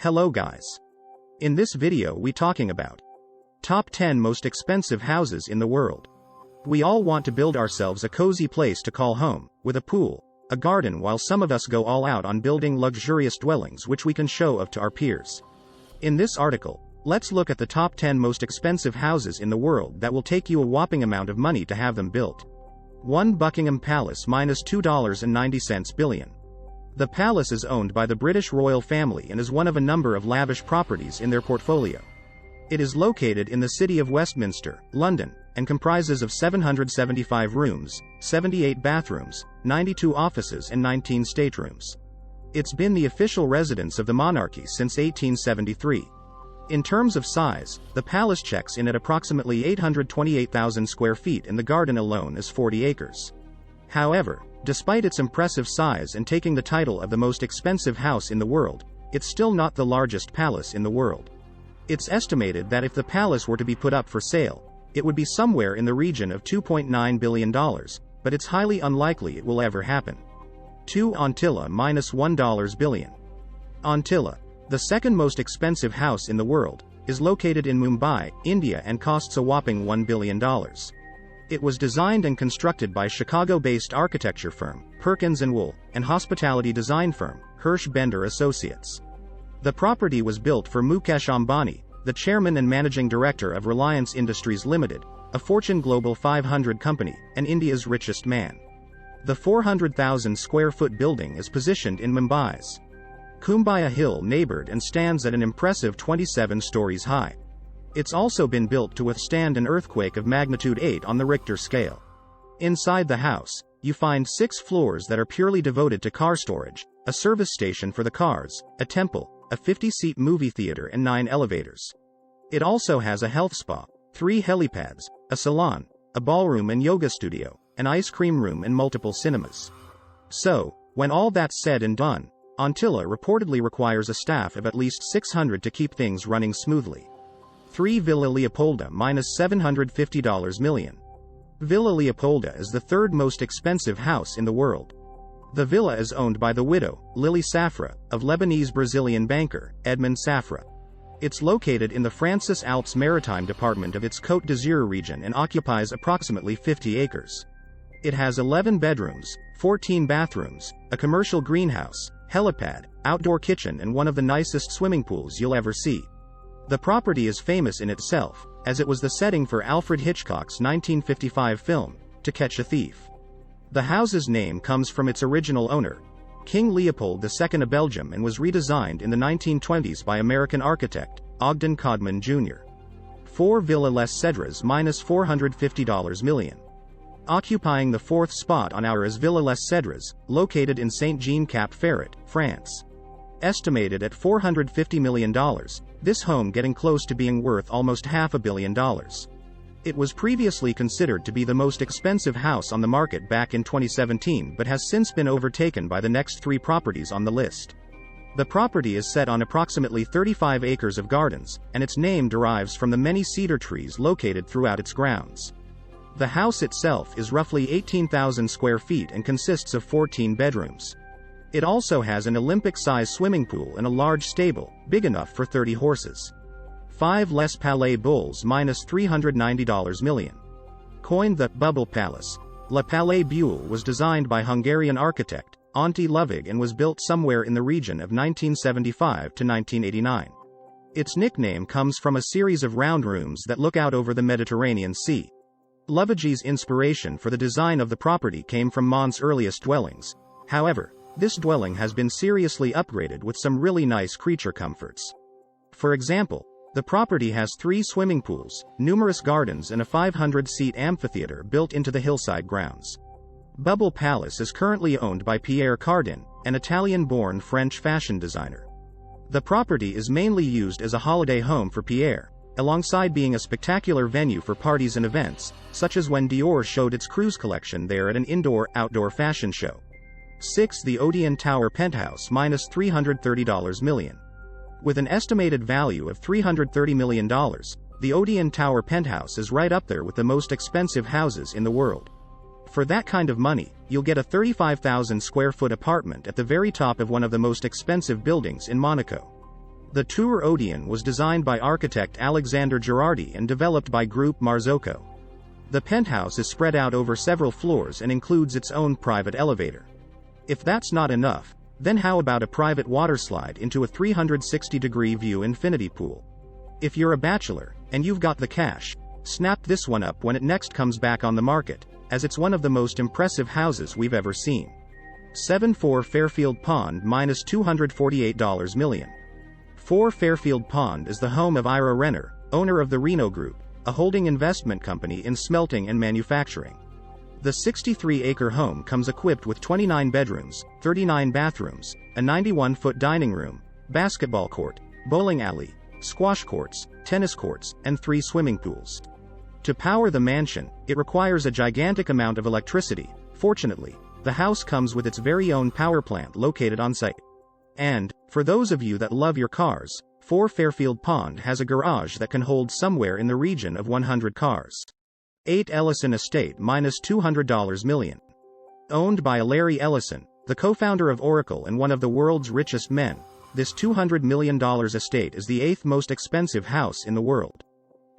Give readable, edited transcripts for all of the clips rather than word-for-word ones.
Hello guys. In this video we talking about top 10 most expensive houses in the world. We all want to build ourselves a cozy place to call home, with a pool, a garden, while some of us go all out on building luxurious dwellings which we can show off to our peers. In this article, let's look at the top 10 most expensive houses in the world that will take you a whopping amount of money to have them built. 1 Buckingham Palace -$2.90 billion. The palace is owned by the British royal family and is one of a number of lavish properties in their portfolio. It is located in the city of Westminster, London, and comprises of 775 rooms, 78 bathrooms, 92 offices and 19 staterooms. It's been the official residence of the monarchy since 1873. In terms of size, the palace checks in at approximately 828,000 square feet and the garden alone is 40 acres. However, despite its impressive size and taking the title of the most expensive house in the world, it's still not the largest palace in the world. It's estimated that if the palace were to be put up for sale, it would be somewhere in the region of $2.9 billion, but it's highly unlikely it will ever happen. 2 Antilla -$1 billion. Antilla, the second most expensive house in the world, is located in Mumbai, India and costs a whopping $1 billion. It was designed and constructed by Chicago-based architecture firm, Perkins & Wool, and hospitality design firm, Hirsch Bender Associates. The property was built for Mukesh Ambani, the chairman and managing director of Reliance Industries Limited, a Fortune Global 500 company, and India's richest man. The 400,000 square foot building is positioned in Mumbai's Kumbaya Hill neighborhood and stands at an impressive 27 stories high. It's also been built to withstand an earthquake of magnitude 8 on the Richter scale. Inside the house, you find 6 floors that are purely devoted to car storage, a service station for the cars, a temple, a 50-seat movie theater and 9 elevators. It also has a health spa, 3 helipads, a salon, a ballroom and yoga studio, an ice cream room and multiple cinemas. So, when all that's said and done, Antilla reportedly requires a staff of at least 600 to keep things running smoothly. 3 Villa Leopolda -$750 million. Villa Leopolda is the third most expensive house in the world. The villa is owned by the widow, Lily SeRa, of Lebanese-Brazilian banker, Edmond SeRa. It's located in the Francis Alps Maritime department of its Côte d'Azur region and occupies approximately 50 acres. It has 11 bedrooms, 14 bathrooms, a commercial greenhouse, helipad, outdoor kitchen and one of the nicest swimming pools you'll ever see. The property is famous in itself, as it was the setting for Alfred Hitchcock's 1955 film, To Catch a Thief. The house's name comes from its original owner, King Leopold II of Belgium, and was redesigned in the 1920s by American architect, Ogden Codman Jr. 4 Villa Les Cedres -$450 million. Occupying the 4th spot on our is Villa Les Cedres, located in Saint-Jean-Cap-Ferret, France. Estimated at $450 million, this home getting close to being worth almost $500 million. It was previously considered to be the most expensive house on the market back in 2017 but has since been overtaken by the next 3 properties on the list. The property is set on approximately 35 acres of gardens, and its name derives from the many cedar trees located throughout its grounds. The house itself is roughly 18,000 square feet and consists of 14 bedrooms. It also has an Olympic-size swimming pool and a large stable, big enough for 30 horses. 5 Les Palais Bulles -$390 million. Coined the Bubble Palace, Le Palais Bulle was designed by Hungarian architect, Antti Lövig and was built somewhere in the region of 1975 to 1989. Its nickname comes from a series of round rooms that look out over the Mediterranean Sea. Lövig's inspiration for the design of the property came from Mons' earliest dwellings. However, this dwelling has been seriously upgraded with some really nice creature comforts. For example, the property has 3 swimming pools, numerous gardens and a 500-seat amphitheater built into the hillside grounds. Bubble Palace is currently owned by Pierre Cardin, an Italian-born French fashion designer. The property is mainly used as a holiday home for Pierre, alongside being a spectacular venue for parties and events, such as when Dior showed its cruise collection there at an indoor-outdoor fashion show. 6 The Odeon Tower Penthouse -$330 million. With an estimated value of $330 million, the Odeon Tower Penthouse is right up there with the most expensive houses in the world. For that kind of money, you'll get a 35,000 square foot apartment at the very top of one of the most expensive buildings in Monaco. The Tour Odeon was designed by architect Alexander Girardi and developed by Group Marzocco. The penthouse is spread out over several floors and includes its own private elevator. If that's not enough, then how about a private waterslide into a 360-degree view infinity pool? If you're a bachelor, and you've got the cash, snap this one up when it next comes back on the market, as it's one of the most impressive houses we've ever seen. 7-4 Fairfield Pond $248 million. 4 Fairfield Pond is the home of Ira Renner, owner of the Reno Group, a holding investment company in smelting and manufacturing. The 63-acre home comes equipped with 29 bedrooms, 39 bathrooms, a 91-foot dining room, basketball court, bowling alley, squash courts, tennis courts, and 3 swimming pools. To power the mansion, it requires a gigantic amount of electricity. Fortunately, the house comes with its very own power plant located on site. And, for those of you that love your cars, 4 Fairfield Pond has a garage that can hold somewhere in the region of 100 cars. 8 Ellison Estate $200 million. Owned by Larry Ellison, the co-founder of Oracle and one of the world's richest men, this $200 million estate is the 8th most expensive house in the world.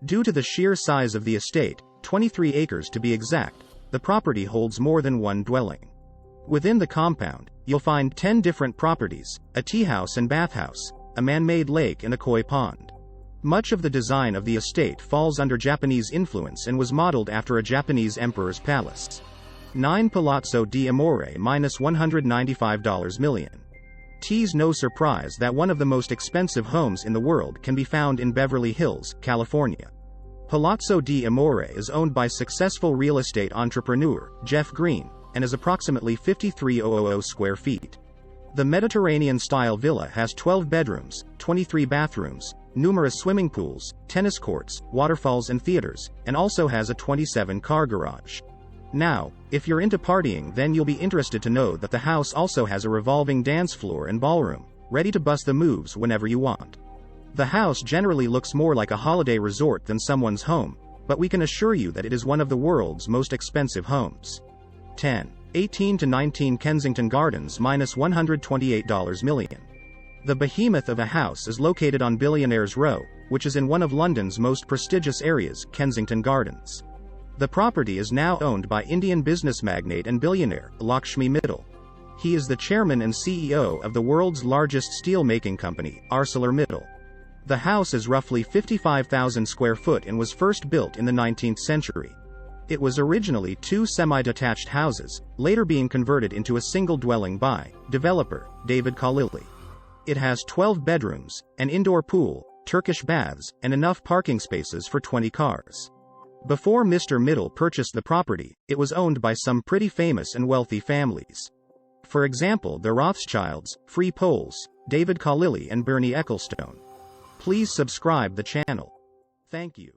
Due to the sheer size of the estate, 23 acres to be exact, the property holds more than one dwelling. Within the compound, you'll find 10 different properties, a tea house and bathhouse, a man-made lake and a koi pond. Much of the design of the estate falls under Japanese influence and was modeled after a Japanese emperor's palace. 9 Palazzo di Amore $195 million. T's no surprise that one of the most expensive homes in the world can be found in Beverly Hills, California. Palazzo di Amore is owned by successful real estate entrepreneur, Jeff Green, and is approximately 5,300 square feet. The Mediterranean-style villa has 12 bedrooms, 23 bathrooms, numerous swimming pools, tennis courts, waterfalls and theaters, and also has a 27-car garage. Now, if you're into partying, then you'll be interested to know that the house also has a revolving dance floor and ballroom, ready to bust the moves whenever you want. The house generally looks more like a holiday resort than someone's home, but we can assure you that it is one of the world's most expensive homes. 10. 18 to 19 Kensington Gardens $128 million. The behemoth of a house is located on Billionaires Row, which is in one of London's most prestigious areas, Kensington Gardens. The property is now owned by Indian business magnate and billionaire, Lakshmi Mittal. He is the chairman and CEO of the world's largest steel-making company, ArcelorMittal. The house is roughly 55,000 square foot and was first built in the 19th century. It was originally 2 semi-detached houses, later being converted into a single dwelling by developer David Khalili. It has 12 bedrooms, an indoor pool, Turkish baths, and enough parking spaces for 20 cars. Before Mr. Mittal purchased the property, it was owned by some pretty famous and wealthy families. For example, the Rothschilds, Free Poles, David Khalili and Bernie Ecclestone. Please subscribe the channel. Thank you.